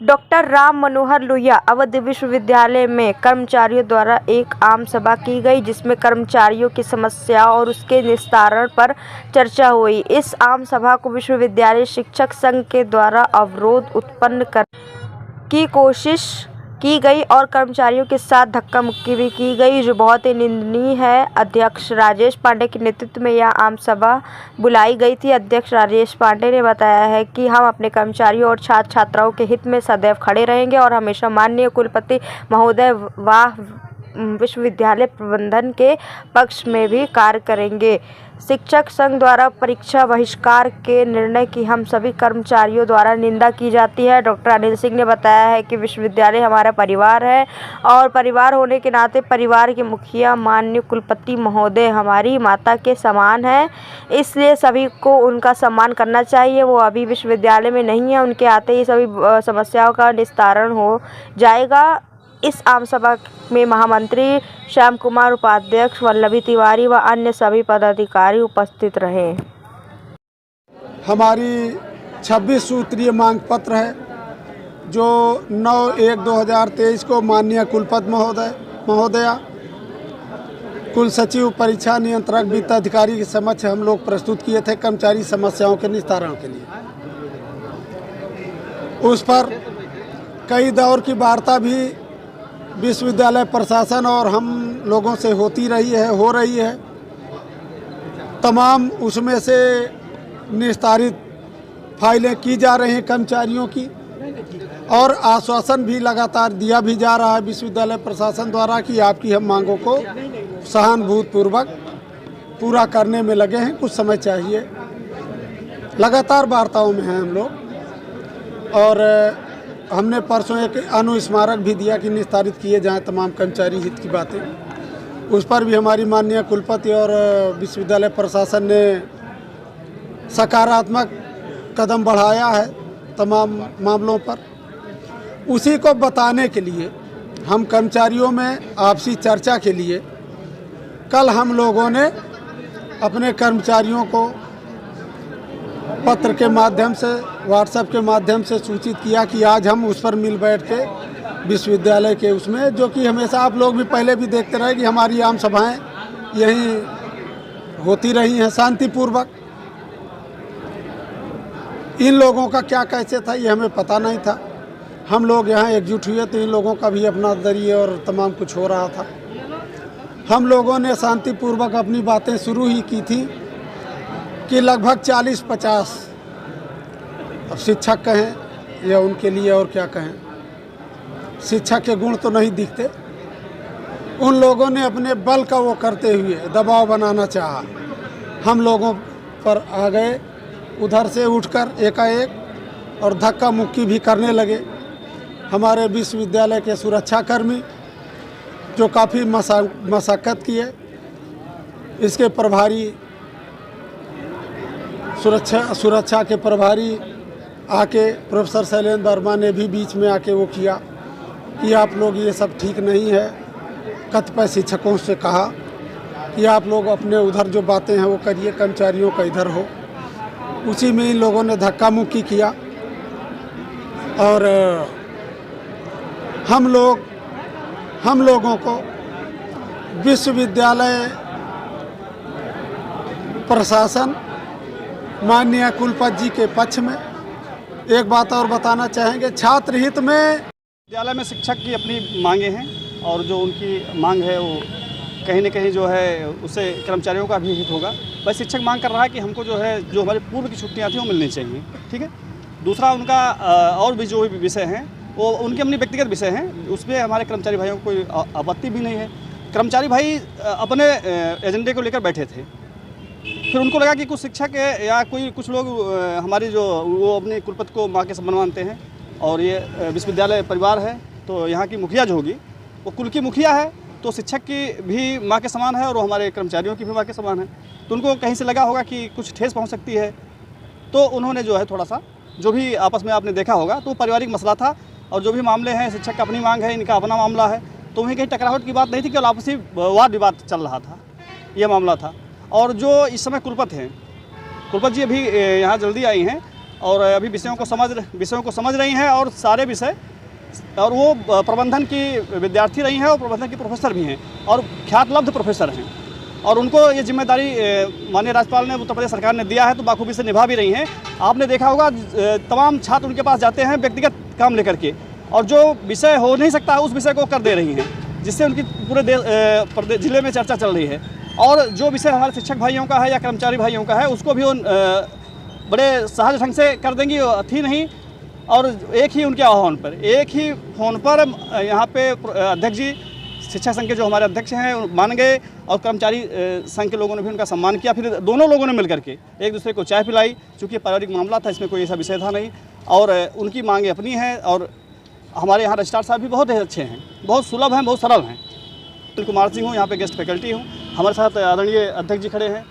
Doctor Ram Manohar Lohia Awadh विश्वविद्यालय में कर्मचारियों द्वारा एक आम सभा की गई, जिसमें कर्मचारियों की समस्याओं और उसके निस्तारण पर चर्चा हुई। इस आम सभा को विश्वविद्यालय शिक्षक संघ के द्वारा अवरोध उत्पन्न करने की कोशिश की गई और कर्मचारियों के साथ धक्का मुक्की भी की गई, जो बहुत ही निंदनीय है। अध्यक्ष राजेश पांडे के नेतृत्व में यह आम सभा बुलाई गई थी। अध्यक्ष राजेश पांडे ने बताया है कि हम अपने कर्मचारियों और छात्र छात्राओं के हित में सदैव खड़े रहेंगे और हमेशा माननीय कुलपति महोदय व विश्वविद्यालय प्रबंधन के पक्ष में भी कार्य करेंगे। शिक्षक संघ द्वारा परीक्षा बहिष्कार के निर्णय की हम सभी कर्मचारियों द्वारा निंदा की जाती है। डॉक्टर अनिल सिंह ने बताया है कि विश्वविद्यालय हमारा परिवार है और परिवार होने के नाते परिवार के मुखिया माननीय कुलपति महोदय हमारी माता के समान है, इसलिए सभी को उनका सम्मान करना चाहिए। वो अभी विश्वविद्यालय में नहीं है, उनके आते ही सभी समस्याओं का निस्तारण हो जाएगा। इस आम सभा में महामंत्री श्याम कुमार, उपाध्यक्ष वल्लभी तिवारी व अन्य सभी पदाधिकारी उपस्थित रहे। हमारी 26 सूत्रीय मांग पत्र है, जो 9/1/2023 को माननीय कुलपति महोदया कुल सचिव परीक्षा नियंत्रक वित्त अधिकारी के समक्ष हम लोग प्रस्तुत किए थे कर्मचारी समस्याओं के निस्तारण के लिए। उस पर कई दौर की वार्ता भी विश्वविद्यालय प्रशासन और हम लोगों से हो रही है। तमाम उसमें से निस्तारित फाइलें की जा रही हैं कर्मचारियों की, और आश्वासन भी लगातार दिया भी जा रहा है विश्वविद्यालय प्रशासन द्वारा कि आपकी हम मांगों को सहानुभूतिपूर्वक पूरा करने में लगे हैं, कुछ समय चाहिए। लगातार वार्ताओं में हैं हम लोग, और हमने परसों एक अनुस्मारक भी दिया कि निस्तारित किए जाएं तमाम कर्मचारी हित की बातें। उस पर भी हमारी माननीय कुलपति और विश्वविद्यालय प्रशासन ने सकारात्मक कदम बढ़ाया है तमाम मामलों पर। उसी को बताने के लिए हम कर्मचारियों में आपसी चर्चा के लिए कल हम लोगों ने अपने कर्मचारियों को पत्र के माध्यम से, व्हाट्सएप के माध्यम से सूचित किया कि आज हम उस पर मिल बैठ के विश्वविद्यालय के उसमें, जो कि हमेशा आप लोग भी पहले भी देखते रहे कि हमारी आम सभाएं यहीं होती रही हैं शांतिपूर्वक। इन लोगों का क्या कैसे था ये हमें पता नहीं था। हम लोग यहाँ एकजुट हुए तो इन लोगों का भी अपना दरिए और तमाम कुछ हो रहा था। हम लोगों ने शांतिपूर्वक अपनी बातें शुरू ही की थी कि लगभग 40-50, अब शिक्षक कहें या उनके लिए और क्या कहें, शिक्षक के गुण तो नहीं दिखते। उन लोगों ने अपने बल का वो करते हुए दबाव बनाना चाहा, हम लोगों पर आ गए, उधर से उठकर एकाएक और धक्का मुक्की भी करने लगे। हमारे विश्वविद्यालय के सुरक्षाकर्मी जो काफ़ी मशक्क़त किए, इसके प्रभारी सुरक्षा के प्रभारी आके प्रोफेसर शैलेंद्र वर्मा ने भी बीच में आके वो किया कि आप लोग ये सब ठीक नहीं है। कतिपय शिक्षकों से कहा कि आप लोग अपने उधर जो बातें हैं वो करिए, कर्मचारियों का इधर हो। उसी में इन लोगों ने धक्का मुक्की किया और हम लोगों को विश्वविद्यालय प्रशासन माननीय कुलपति जी के पक्ष में एक बात और बताना चाहेंगे। छात्र हित में विद्यालय में शिक्षक की अपनी मांगे हैं, और जो उनकी मांग है वो कहीं न कहीं जो है उससे कर्मचारियों का भी हित होगा। बस शिक्षक मांग कर रहा है कि हमको जो है जो हमारी पूर्व की छुट्टियां थी वो मिलनी चाहिए, ठीक है। दूसरा उनका और भी जो विषय हैं वो उनके अपनी व्यक्तिगत विषय हैं, उसमें हमारे कर्मचारी भाइयों को कोई आपत्ति भी नहीं है। कर्मचारी भाई अपने एजेंडे को लेकर बैठे थे, फिर उनको लगा कि कुछ शिक्षक या कुछ लोग हमारी जो वो अपने कुलपति को माँ के समान मानते हैं, और ये विश्वविद्यालय परिवार है तो यहाँ की मुखिया जो होगी वो कुल की मुखिया है, तो शिक्षक की भी माँ के समान है और वो हमारे कर्मचारियों की भी माँ के समान है। तो उनको कहीं से लगा होगा कि कुछ ठेस पहुँच सकती है, तो उन्होंने जो है थोड़ा सा जो भी आपस में आपने देखा होगा तो पारिवारिक मसला था, और जो भी मामले हैं शिक्षक का अपनी मांग है, इनका अपना मामला है, तो वहीं कहीं टकराहट की बात नहीं थी, केवल आपसी वाद विवाद चल रहा था, ये मामला था। और जो इस समय कुलपति हैं, कुलपति जी अभी यहाँ जल्दी आई हैं और अभी विषयों को समझ रही हैं और सारे विषय, और वो प्रबंधन की विद्यार्थी रही हैं और प्रबंधन की प्रोफेसर भी हैं और ख्यातलब्ध प्रोफेसर हैं, और उनको ये जिम्मेदारी माननीय राज्यपाल ने, उत्तर प्रदेश सरकार ने दिया है, तो बाखूबी से निभा भी रही हैं। आपने देखा होगा तमाम छात्र उनके पास जाते हैं व्यक्तिगत काम लेकर के, और जो विषय हो नहीं सकता उस विषय को कर दे रही हैं, जिससे उनकी पूरे जिले में चर्चा चल रही है। और जो विषय हमारे शिक्षक भाइयों का है या कर्मचारी भाइयों का है, उसको भी बड़े सहज ढंग से कर देंगी, थी नहीं। और एक ही उनके आह्वान पर, एक ही फ़ोन पर यहाँ पे अध्यक्ष जी, शिक्षक संघ के जो हमारे अध्यक्ष हैं मान गए, और कर्मचारी संघ के लोगों ने भी उनका सम्मान किया। फिर दोनों लोगों ने मिलकर के एक दूसरे को चाय पिलाई, चूँकि पारिवारिक मामला था, इसमें कोई ऐसा विषय था नहीं, और उनकी मांगे अपनी हैं। और हमारे यहाँ रजिस्ट्रार साहब भी बहुत अच्छे हैं, बहुत सुलभ हैं, बहुत सरल हैं। कुमार सिंह हूँ, यहाँ पे गेस्ट फैकल्टी हूँ। हमारे साथ आदरणीय अध्यक्ष जी खड़े हैं।